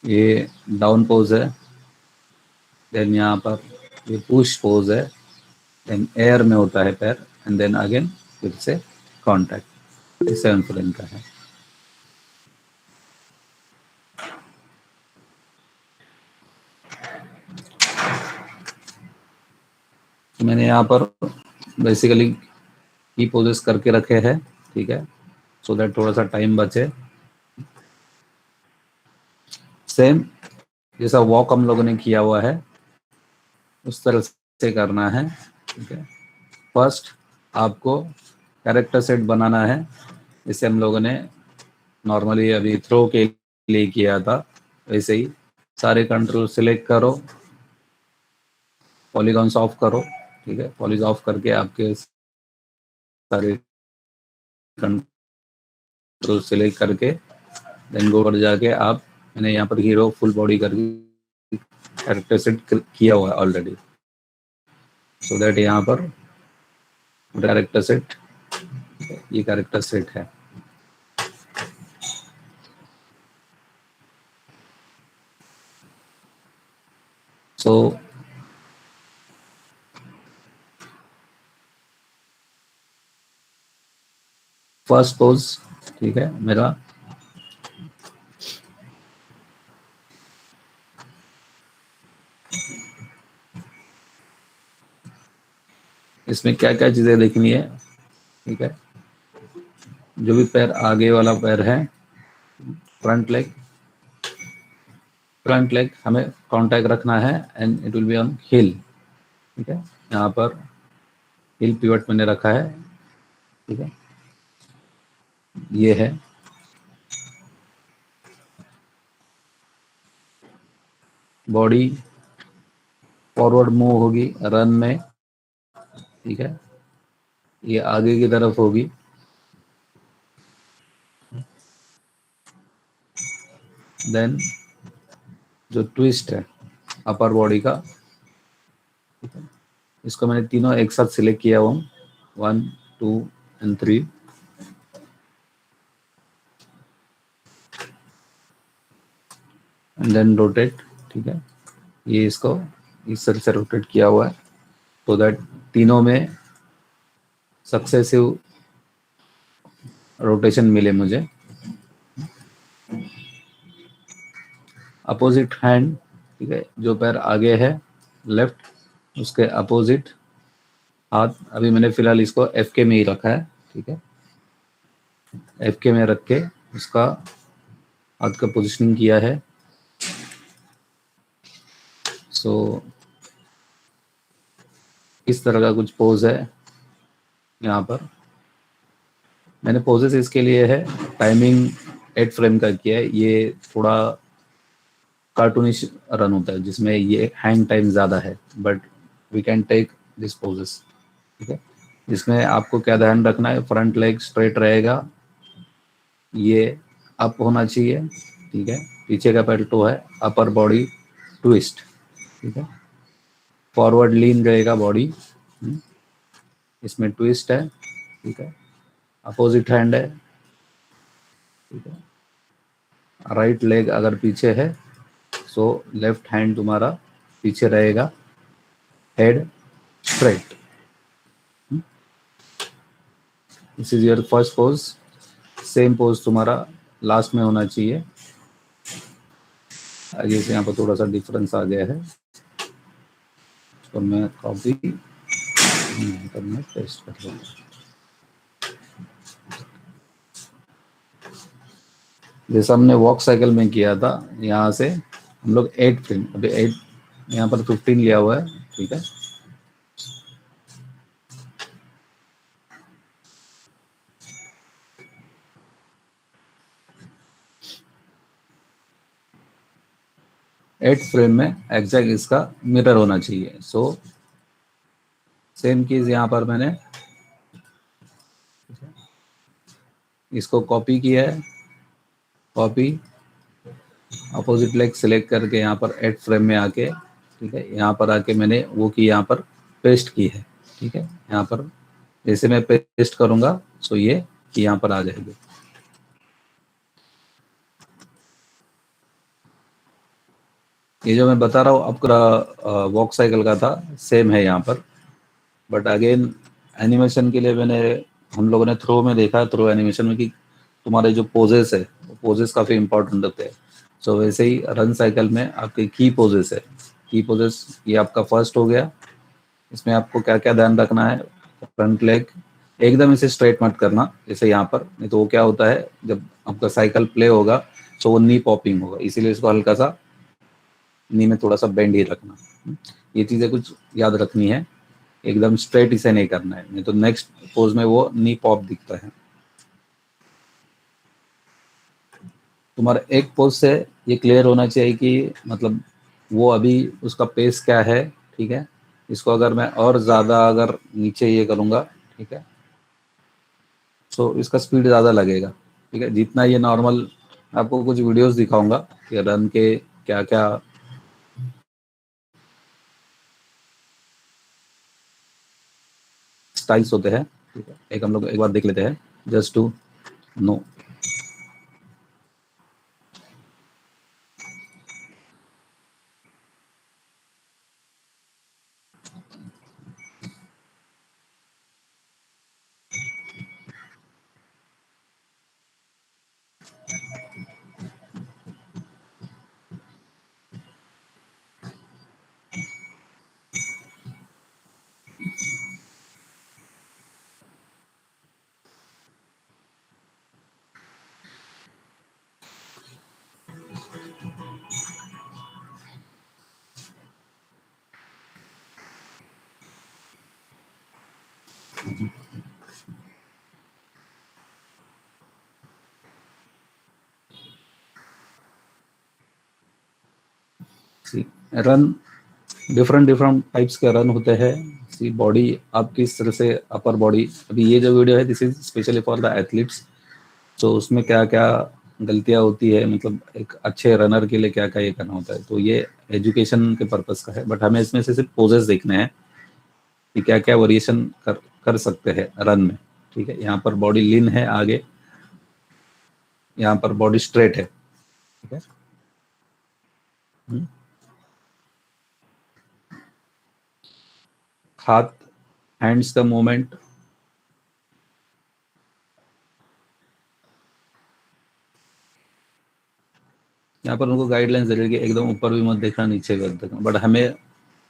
ये down pose है, then यहाँ पर ये पुश पोज है, देन एयर में होता है पैर, एंड देन अगेन फिर से कॉन्टैक्ट। 7 फ्रेम का है। मैंने यहाँ पर बेसिकली की पोजेस करके रखे हैं, ठीक है, सो दैट थोड़ा सा टाइम बचे। सेम जैसा वॉक हम लोगों ने किया हुआ है उस तरह से करना है, ठीक है। फर्स्ट आपको कैरेक्टर सेट बनाना है, जैसे हम लोगों ने नॉर्मली अभी थ्रो के लिए किया था वैसे ही सारे कंट्रोल सिलेक्ट करो, पॉलीगॉन्स ऑफ करो, ठीक है। पॉलीज ऑफ करके आपके सारे कंट्रोल सिलेक्ट करके देन गो पर जाके आप, मैंने यहाँ पर हीरो फुल बॉडी करके कैरेक्टर सेट किया हुआ है ऑलरेडी, सो दैट यहाँ पर कैरेक्टर सेट, ये कैरेक्टर सेट है। सो फर्स्ट पोज, ठीक है मेरा, इसमें क्या क्या चीजें देखनी है, ठीक है। जो भी पैर आगे वाला पैर है, फ्रंट लेग हमें कांटेक्ट रखना है and it will be on हिल, ठीक है। यहाँ पर हिल पिवट मैंने रखा है, ठीक है, ये है। बॉडी फॉरवर्ड मूव होगी रन में, ठीक है, ये आगे की तरफ होगी, देन जो ट्विस्ट है अपर बॉडी का, इसको मैंने तीनों एक साथ सिलेक्ट किया हुआ हूँ, 1 2 एंड 3, एंड देन रोटेट, ठीक है। ये इसको इस तरह से रोटेट किया हुआ है तो दैट तीनों में सक्सेसिव रोटेशन मिले मुझे। अपोजिट हैंड, ठीक है, जो पैर आगे है लेफ्ट उसके अपोजिट हाथ, अभी मैंने फिलहाल इसको एफ के में ही रखा है, ठीक है। एफ के में रख के उसका हाथ का पोजिशनिंग किया है। सो इस तरह का कुछ पोज है यहाँ पर। मैंने पोजेस इसके लिए है, टाइमिंग 8 फ्रेम का किया है, ये थोड़ा कार्टूनिश रन होता है जिसमें ये हैंग टाइम ज़्यादा है, but we can take this poses, ठीक है। इसमें आपको क्या ध्यान रखना है, फ्रंट लेग स्ट्रेट रहेगा, ये अप होना चाहिए, ठीक है। पीछे का पैर टो है, अपर बॉडी ट्विस्ट, ठीक है। फॉरवर्ड लीन रहेगा बॉडी, इसमें ट्विस्ट है, ठीक है। अपोजिट हैंड है, ठीक है। राइट लेग अगर पीछे है सो लेफ्ट हैंड तुम्हारा पीछे रहेगा, head straight. This is your first pose. Same pose तुम्हारा लास्ट में होना चाहिए। आगे से यहाँ पर थोड़ा सा डिफरेंस आ गया है, तो मैं कॉपी करना पेस्ट कर दूँगा। जैसा हमने वॉक साइकिल में किया था, यहाँ से हम लोग 8 फ्रेम, अभी 8 यहाँ पर 15 लिया हुआ है, ठीक है। एट फ्रेम में एग्जैक्ट इसका मिरर होना चाहिए। सो सेम चीज यहाँ पर मैंने इसको कॉपी किया है, कॉपी अपोजिट लेग सिलेक्ट करके यहाँ पर 8 फ्रेम में आके, ठीक है, यहाँ पर आके मैंने वो की यहाँ पर पेस्ट की है, ठीक है। यहाँ पर जैसे मैं पेस्ट करूँगा सो ये की यहाँ पर आ जाएगी। ये जो मैं बता रहा हूँ आपका वॉक साइकिल का था, सेम है यहाँ पर। बट अगेन एनिमेशन के लिए हम लोगों ने थ्रो में देखा, थ्रो एनिमेशन में, कि तुम्हारे जो पोजेस है वो पोजेस काफ़ी इंपॉर्टेंट होते हैं। सो वैसे ही रन साइकिल में आपके की पोजेस है। की पोजेस ये आपका फर्स्ट हो गया। इसमें आपको क्या क्या ध्यान रखना है? फ्रंट लेग एकदम इसे स्ट्रेट मत करना जैसे यहाँ पर, नहीं तो वो क्या होता है, जब आपका साइकिल प्ले होगा तो वो नी पॉपिंग होगा, इसीलिए इसको हल्का सा नी में थोड़ा सा बेंड ही रखना। ये चीज़ें कुछ याद रखनी है। एकदम स्ट्रेट इसे नहीं करना है, नहीं तो नेक्स्ट पोज में वो नी पॉप दिखता है। तुम्हारा एक पोज से ये क्लियर होना चाहिए कि मतलब वो अभी उसका पेस क्या है, ठीक है। इसको अगर मैं और ज़्यादा अगर नीचे ये करूँगा, ठीक है, तो इसका स्पीड ज़्यादा लगेगा, ठीक है। जितना ये नॉर्मल, आपको कुछ वीडियोस दिखाऊंगा कि रन के क्या क्या स्टाइल्स होते हैं, ठीक है। एक हम लोग एक बार देख लेते हैं, just to know. See run, different different types के रन होते हैं। सी बॉडी आप किस तरह से, अपर बॉडी, अभी ये जो वीडियो है this is specially for the athletes. तो उसमें क्या क्या गलतियां होती है, मतलब एक अच्छे रनर के लिए क्या क्या ये करना होता है, तो ये एजुकेशन के पर्पस का है। बट हमें इसमें से सिर्फ पोजेस देखने हैं कि क्या क्या वेरिएशन कर सकते हैं रन में, ठीक है। यहाँ पर बॉडी लीन है आगे, यहाँ पर बॉडी स्ट्रेट है, ठीक है। हम्म। हाथ, हैंड्स का मूवमेंट, यहाँ पर उनको गाइडलाइंस दे रही है कि एकदम ऊपर भी मत देखना, नीचे भी मत देखना। बट हमें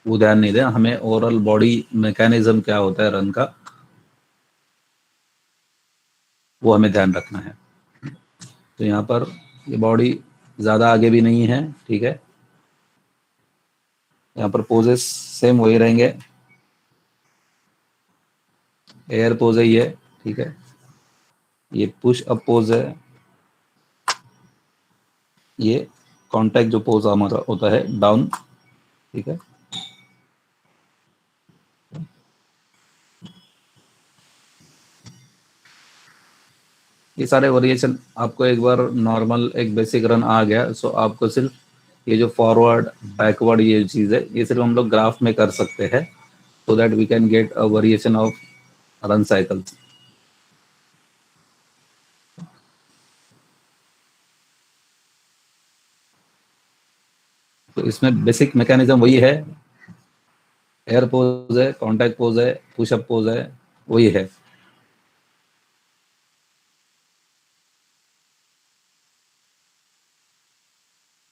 वो ध्यान नहीं देना, हमें ओवरऑल बॉडी मैकेनिज्म क्या होता है रन का, वो हमें ध्यान रखना है। तो यहाँ पर ये बॉडी ज़्यादा आगे भी नहीं है, ठीक है। यहाँ पर पोजेस सेम वही रहेंगे। एयर पोज है ये, ठीक है। ये पुश अप पोज है, ये कांटेक्ट जो पोज हमारा होता है डाउन, ठीक है। ये सारे वेरिएशन आपको एक बार नॉर्मल एक बेसिक रन आ गया, सो आपको सिर्फ ये जो फॉरवर्ड बैकवर्ड ये चीज़ है, ये सिर्फ हम लोग ग्राफ में कर सकते हैं, so that we can get a variation of run cycles. तो इसमें बेसिक मैकेनिज्म वही है, एयर पोज है, कॉन्टैक्ट पोज है, पुशअप पोज है, वही है।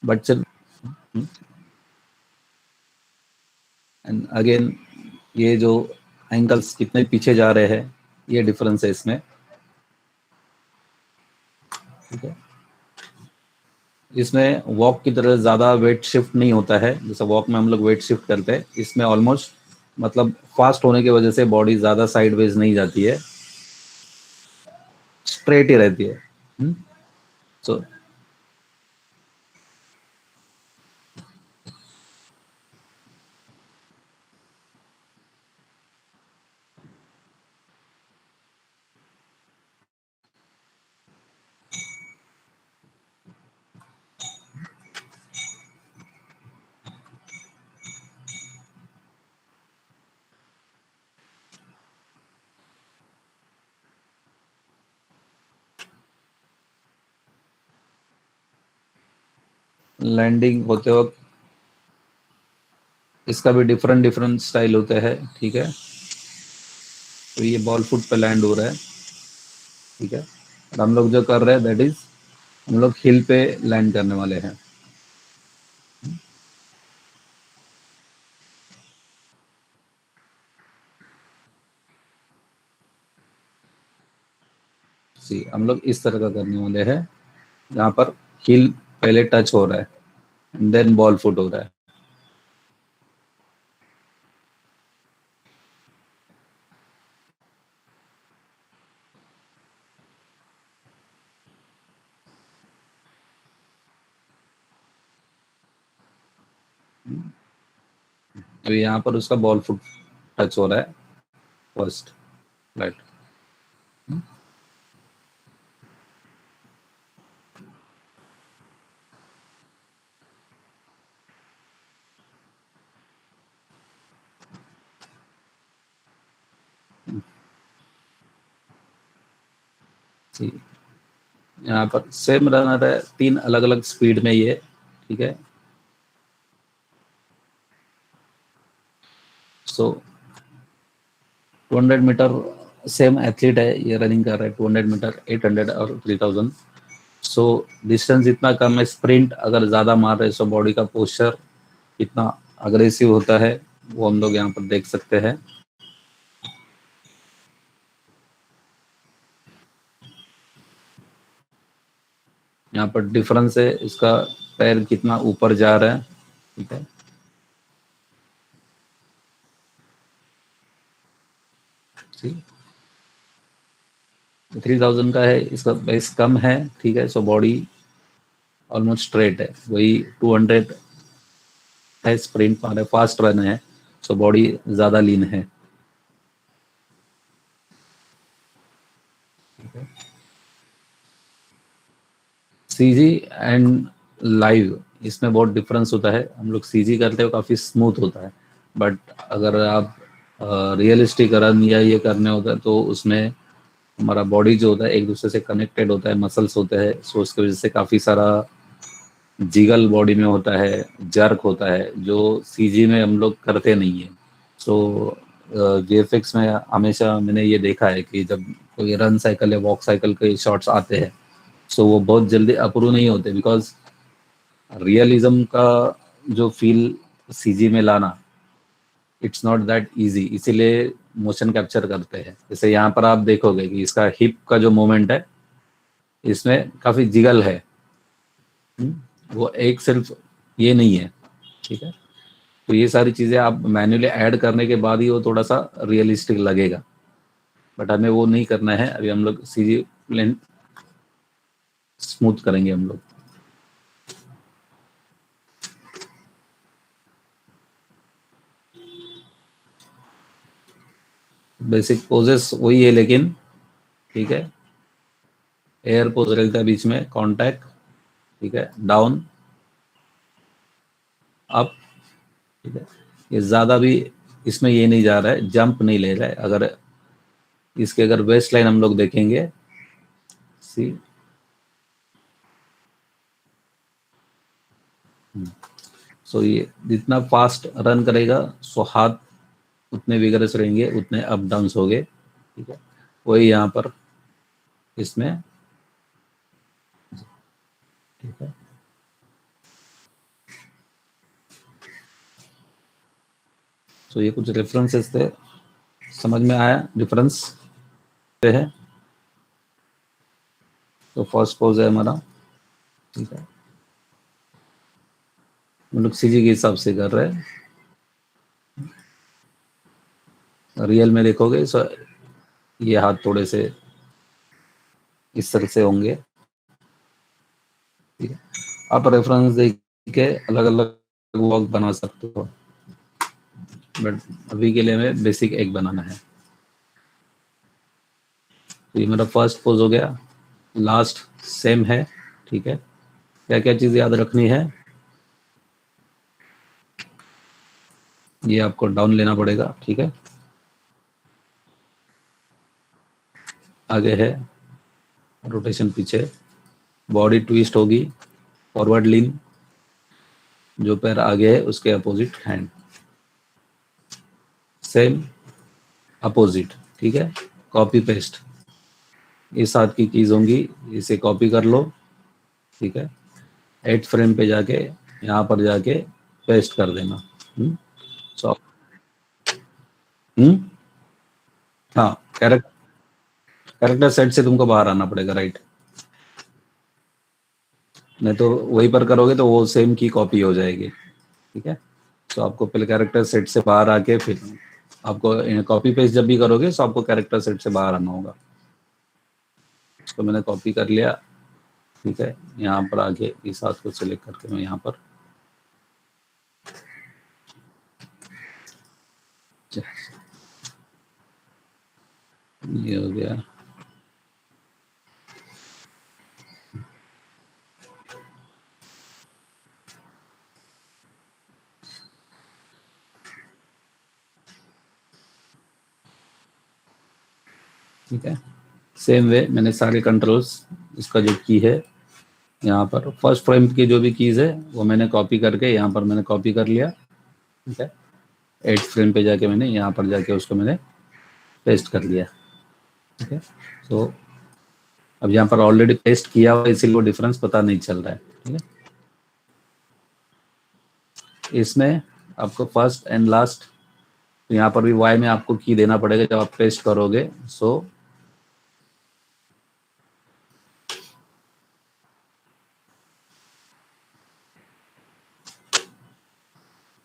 बट सिर्फ एंड अगेन ये जो एंगल्स कितने पीछे जा रहे हैं, ये डिफरेंस है इसमें, ठीक है। इसमें वॉक की तरह ज़्यादा वेट शिफ्ट नहीं होता है, जैसे वॉक में हम लोग वेट शिफ्ट करते हैं, इसमें ऑलमोस्ट मतलब फास्ट होने की वजह से बॉडी ज़्यादा साइडवेज नहीं जाती है, स्ट्रेट ही रहती है। सो लैंडिंग होते वक्त इसका भी डिफरेंट डिफरेंट स्टाइल होता है, ठीक है। तो ये बॉल फुट पे लैंड हो रहा है, ठीक है। और हम लोग जो कर रहे हैं दैट इज हम लोग हिल पे लैंड करने वाले हैं। सी हम लोग इस तरह का करने वाले हैं, जहाँ पर हिल पहले टच हो रहा है एंड देन बॉल फुट हो रहा है। तो यहाँ पर उसका बॉल फुट टच हो रहा है फर्स्ट, राइट। यहाँ पर सेम रनर है, 3 अलग अलग स्पीड में ये, ठीक है। सो 200 मीटर सेम एथलीट है, ये रनिंग कर रहा है 200 मीटर, 800 और 3000। सो डिस्टेंस इतना कम है, स्प्रिंट अगर ज़्यादा मार रहे सो बॉडी का पोस्चर कितना अग्रेसिव होता है वो हम लोग यहाँ पर देख सकते हैं। यहाँ पर डिफरेंस है, इसका पैर कितना ऊपर जा रहा है, ठीक है। ठीक, 3000 का है, इसका बेस कम है, ठीक है। सो बॉडी ऑलमोस्ट स्ट्रेट है, वही 200 है, स्प्रिंट मार है, फास्ट रन है, सो बॉडी ज़्यादा लीन है। सीजी एंड लाइव इसमें बहुत डिफरेंस होता है। हम लोग सीजी करते हो काफ़ी स्मूथ होता है, बट अगर आप रियलिस्टिक रन या ये करने होता है तो उसमें हमारा बॉडी जो होता है एक दूसरे से कनेक्टेड होता है, मसल्स होते हैं, सो उसकी वजह से काफ़ी सारा जिगल बॉडी में होता है, जर्क होता है, जो सीजी में हम लोग करते नहीं है। सो वीएफएक्स में हमेशा मैंने ये देखा है कि जब कोई रन साइकिल या वॉक साइकिल के शॉट्स आते हैं सो वो बहुत जल्दी अप्रूव नहीं होते, बिकॉज रियलिज्म का जो फील सीजी में लाना इट्स नॉट दैट इजी, इसीलिए मोशन कैप्चर करते हैं। जैसे यहाँ पर आप देखोगे कि इसका हिप का जो मोमेंट है इसमें काफी जिगल है। वो एक सिर्फ ये नहीं है, ठीक है। तो ये सारी चीजें आप मैन्युअली ऐड करने के बाद ही वो थोड़ा सा रियलिस्टिक लगेगा, बट हमें वो नहीं करना है। अभी हम लोग सीजी प्लेन स्मूथ करेंगे हम लोग। बेसिक पोजेस वही है, लेकिन ठीक है, एयर पोज रहता है बीच में, कॉन्टैक्ट, ठीक है, डाउन अप, ठीक है। ये ज़्यादा भी इसमें ये नहीं जा रहा है, जंप नहीं ले रहा है। अगर इसके अगर वेस्ट लाइन हम लोग देखेंगे, सी सो ये जितना फास्ट रन करेगा सो हाथ उतने विगरस रहेंगे, उतने अप डाउन्स हो गए, ठीक है। वही यहाँ पर इसमें, ठीक है। सो ये कुछ रेफरेंसेस थे, समझ में आया डिफरेंस है। तो फर्स्ट पोज है हमारा, ठीक है। हम लोग सीजी के हिसाब से कर रहे हैं। रियल में देखोगे सो ये हाथ थोड़े से इस तरह से होंगे, ठीक है। आप रेफरेंस देख के अलग अलग वॉक बना सकते हो, बट अभी के लिए हमें बेसिक एक बनाना है। तो ये मेरा फर्स्ट पोज हो गया, लास्ट सेम है, ठीक है। क्या क्या चीज़ याद रखनी है, ये आपको डाउन लेना पड़ेगा, ठीक है। आगे है रोटेशन, पीछे बॉडी ट्विस्ट होगी, फॉरवर्ड लीन, जो पैर आगे है उसके अपोजिट हैंड, सेम, अपोजिट, ठीक है, कॉपी पेस्ट, ये 7 की कीज होंगी, इसे कॉपी कर लो, ठीक है, 8 फ्रेम पे जाके यहाँ पर जाके पेस्ट कर देना। सो हाँ, कैरेक्टर सेट से तुमको बाहर आना पड़ेगा, राइट, नहीं तो वहीं पर करोगे तो वो सेम की कॉपी हो जाएगी, ठीक है। तो आपको पहले कैरेक्टर सेट से बाहर आके फिर आपको कॉपी पेस्ट जब भी करोगे तो आपको कैरेक्टर सेट से बाहर आना होगा। इसको मैंने कॉपी कर लिया, ठीक है, यहाँ पर आके इस हाथ को सिलेक्ट करके मैं यहाँ पर ये हो गया, ठीक है। सेम वे मैंने सारे कंट्रोल्स, इसका जो की है यहाँ पर फर्स्ट फ्रेम की जो भी कीज है वो मैंने कॉपी करके यहाँ पर मैंने कॉपी कर लिया, ठीक है, 8 फ्रेम पे जाके मैंने यहाँ पर जाके उसको मैंने पेस्ट कर लिया, ठीक है। तो अब यहाँ पर ऑलरेडी पेस्ट किया हुआ इसीलिए वो डिफरेंस पता नहीं चल रहा है, ठीक है। इसमें आपको फर्स्ट एंड लास्ट, तो यहाँ पर भी वाई में आपको की देना पड़ेगा जब आप पेस्ट करोगे। सो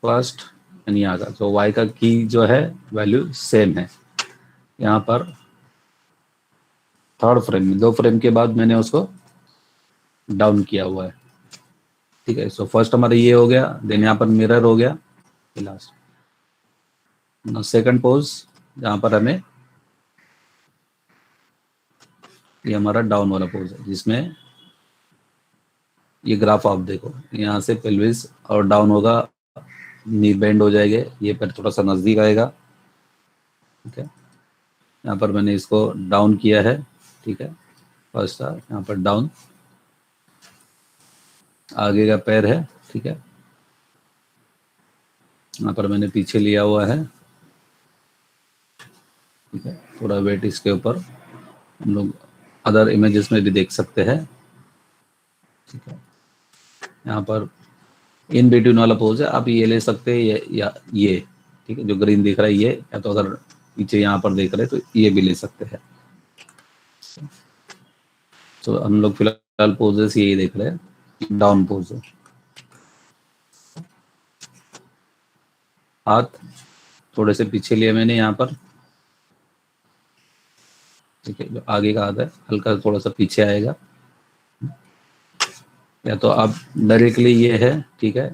फर्स्ट एंड यहाँ का, तो वाई का की जो है वैल्यू सेम है। यहाँ पर थर्ड फ्रेम में 2 फ्रेम के बाद मैंने उसको डाउन किया हुआ है, ठीक है। सो फर्स्ट हमारा ये हो गया, देन यहाँ पर मिरर हो गया लास्ट, सेकंड पोज जहाँ पर हमें ये हमारा डाउन वाला पोज है जिसमें ये ग्राफ आप देखो, यहाँ से पेल्विस और डाउन होगा, नी बेंड हो जाएंगे, ये पर थोड़ा सा नजदीक आएगा, ठीक है। यहाँ पर मैंने इसको डाउन किया है, ठीक है, फर्स्ट था यहाँ पर डाउन, आगे का पैर है, ठीक है, यहाँ पर मैंने पीछे लिया हुआ है, ठीक है, थोड़ा वेट इसके ऊपर हम लोग अदर इमेजेस में भी देख सकते हैं, ठीक है। यहाँ पर इन बिटवीन वाला पोज है, आप ये ले सकते हैं या ये, ठीक है, जो ग्रीन दिख रहा है ये, या तो अगर पीछे यहाँ पर देख रहे हैं तो ये भी ले सकते हैं। तो हम लोग फिलहाल पोजेस यही देख रहे हैं, डाउन पोज है, हाथ थोड़े से पीछे लिए मैंने यहाँ पर, ठीक है, जो आगे का हाथ है हल्का थोड़ा सा पीछे आएगा, या तो आप डायरेक्टली ये है, ठीक है,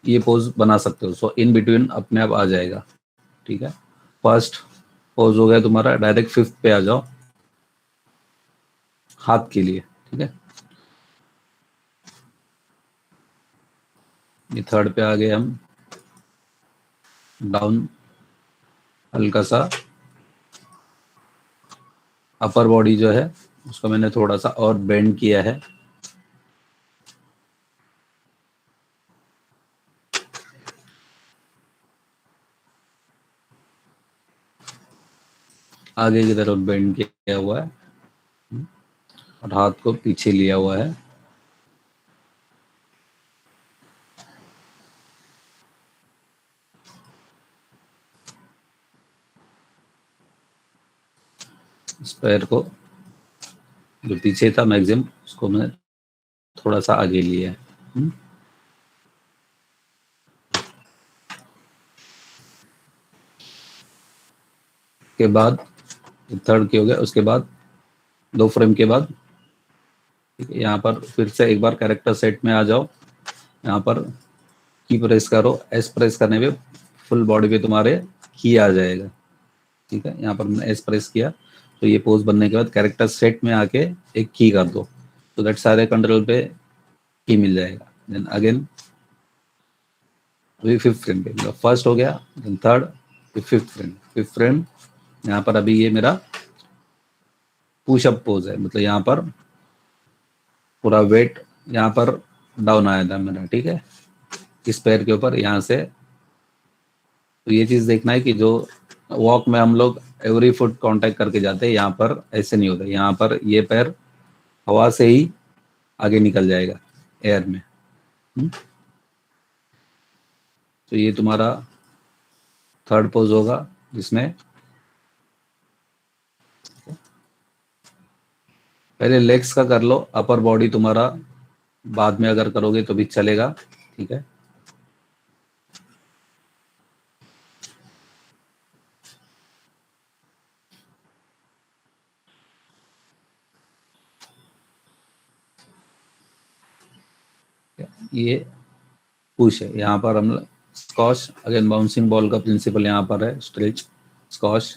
ये पोज बना सकते हो। सो इन बिटवीन अपने आप आ जाएगा, ठीक है। फर्स्ट पोज हो गया तुम्हारा, डायरेक्ट 5th पे आ जाओ हाथ के लिए, ठीक है, ये 3rd पे आ गए हम, डाउन हल्का सा, अपर बॉडी जो है उसको मैंने थोड़ा सा और बेंड किया है, आगे की तरफ बेंड किया हुआ है और हाथ को पीछे लिया हुआ है, इस पैर को जो पीछे था मैक्सिमम उसको मैं थोड़ा सा आगे लिया है, के बाद 3rd के हो गया, उसके बाद 2 फ्रेम के बाद, ठीक है, यहाँ पर फिर से एक बार कैरेक्टर सेट में आ जाओ, यहाँ पर की प्रेस करो, एस प्रेस करने पे फुल बॉडी पे तुम्हारे की आ जाएगा, ठीक है। यहाँ पर मैंने एस प्रेस किया तो ये पोज बनने के बाद कैरेक्टर सेट में आके एक की कर दो, तो दैट सारे कंट्रोल पे की मिल जाएगा। देन अगेन अभी 5th फ्रेम पे, मतलब फर्स्ट हो गया, देन 3rd, फिर 5th फ्रेम, यहाँ पर अभी ये मेरा पुशअप पोज है, मतलब यहाँ पर पूरा वेट यहाँ पर डाउन आया था मेरा, ठीक है, इस पैर के ऊपर यहाँ से तो ये चीज़ देखना है कि जो वॉक में हम लोग एवरी फुट कांटेक्ट करके जाते हैं, यहाँ पर ऐसे नहीं होता। यहाँ पर ये पैर हवा से ही आगे निकल जाएगा एयर में। तो ये तुम्हारा थर्ड पोज होगा, जिसमें पहले लेग्स का कर लो, अपर बॉडी तुम्हारा बाद में अगर करोगे तो भी चलेगा, ठीक है। ये पुश है, यहाँ पर हम स्कॉश, अगेन बाउंसिंग बॉल का प्रिंसिपल यहाँ पर है, स्ट्रेच स्कॉश,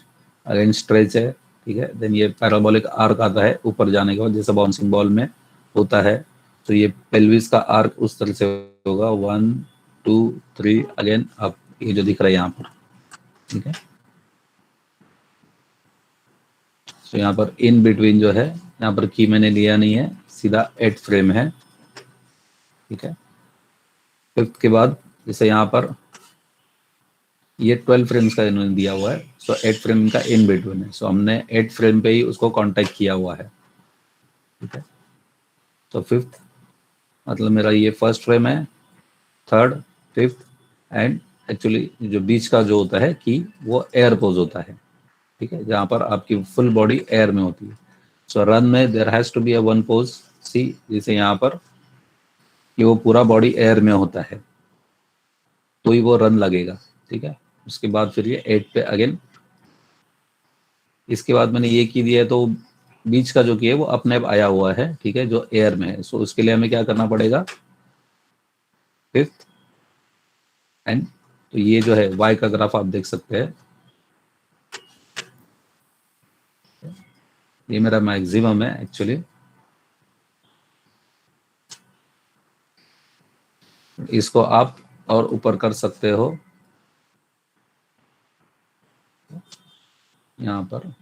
अगेन स्ट्रेच है, ठीक है। देन ये पैराबोलिक आर्क आता है ऊपर जाने के बाद, जैसे बाउंसिंग बॉल में होता है। तो ये पेल्विस का आर्क उस तरह से होगा, 1 2 3 अगेन अप, ये जो दिख रहा है यहाँ पर, ठीक है। तो यहाँ पर इन बिटवीन जो है, यहाँ पर की मैंने लिया नहीं है, सीधा 8 फ्रेम है, ठीक है। फिफ्थ के बाद जैसे यहाँ पर ये 12 फ्रेम्स का इन्होंने दिया हुआ है, सो 8 फ्रेम का इन बिटवीन है, सो हमने 8 फ्रेम पे ही उसको कांटेक्ट किया हुआ है, ठीक है। तो फिफ्थ मतलब मेरा ये फर्स्ट फ्रेम है, थर्ड, फिफ्थ एंड एक्चुअली जो बीच का जो होता है कि वो एयर पोज होता है, ठीक है, जहाँ पर आपकी फुल बॉडी एयर में होती है। सो रन में there has to be a one pose, सी जैसे यहाँ पर कि वो पूरा बॉडी एयर में होता है, तो ही वो रन लगेगा, ठीक है। उसके बाद फिर ये 8 पे अगेन, इसके बाद मैंने ये की दिया है, तो बीच का जो की है वो अपने आप आया हुआ है, ठीक है, जो एयर में है। सो उसके लिए हमें क्या करना पड़ेगा, फिफ्थ एंड, तो ये जो है वाई का ग्राफ आप देख सकते हैं, ये मेरा मैक्सिमम है एक्चुअली। इसको आप और ऊपर कर सकते हो यहाँ पर।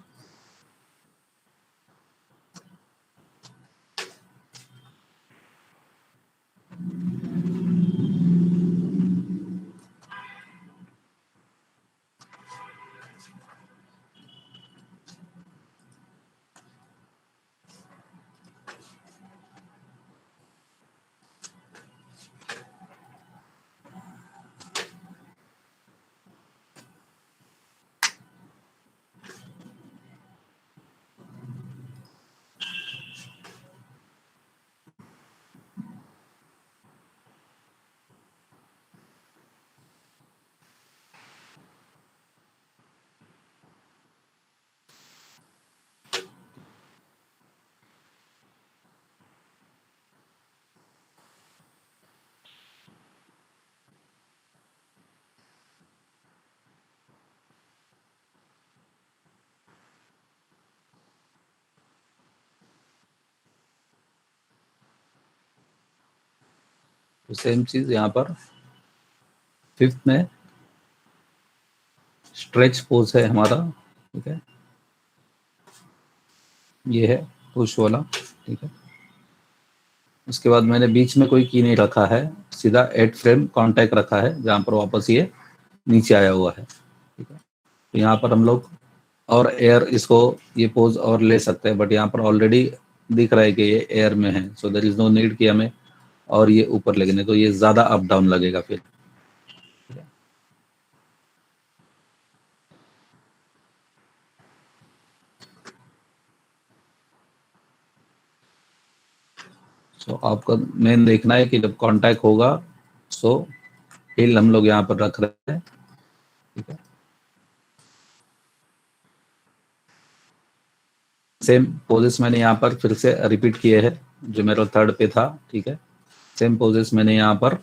तो सेम चीज यहाँ पर फिफ्थ में स्ट्रेच पोज है हमारा, ठीक है, ये है पुश वाला, ठीक है। उसके बाद मैंने बीच में कोई की नहीं रखा है, सीधा 8 फ्रेम कांटेक्ट रखा है, जहाँ पर वापस ये नीचे आया हुआ है, ठीक है। तो यहाँ पर हम लोग और एयर इसको ये पोज और ले सकते हैं, बट यहाँ पर ऑलरेडी दिख रहा है कि ये एयर में है, so there is no need कि हमें और ये ऊपर लगने, तो ये ज्यादा अप डाउन लगेगा फिर। सो आपका मेन देखना है कि जब कांटेक्ट होगा, सो हिल हम लोग यहाँ पर रख रहे हैं, ठीक है। सेम पोजेस मैंने यहाँ पर फिर से रिपीट किए हैं, जो मेरा थर्ड पे था, ठीक है। सेम पोजेस मैंने यहाँ पर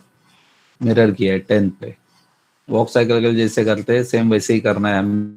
मिरर किया है 10th पे। वॉक साइकिल जैसे करते हैं सेम वैसे ही करना है हम